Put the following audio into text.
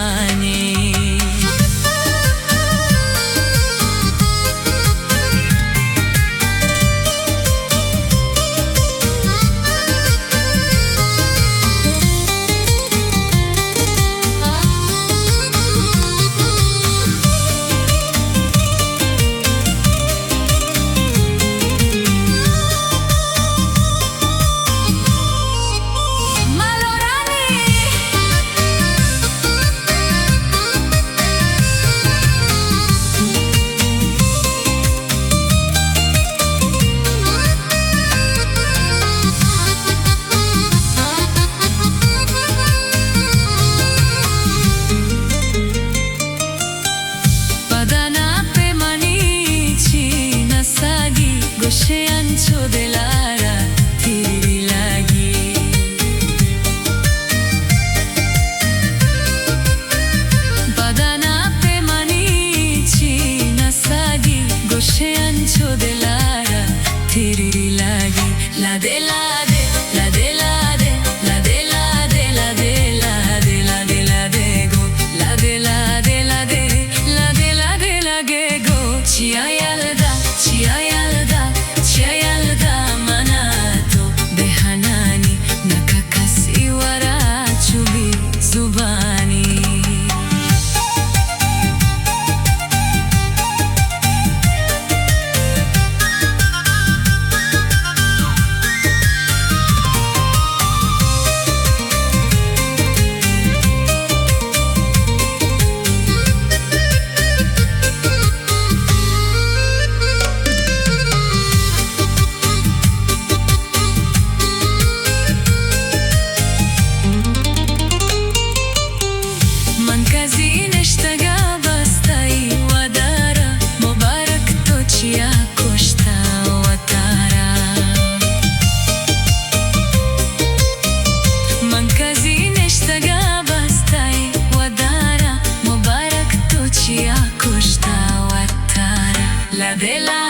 zubani. Goshe ancho de lara thiri lagi, badana pe manichi nasagi. Goshe ancho de lara thiri lagi, la de la de la de la de la de la de la de la de la de la de go, la de la de la de la de la de la ge go. Chia yalda, chia yalda, chia yalda manato behanani, nakakasiwara chubi zubani. La de la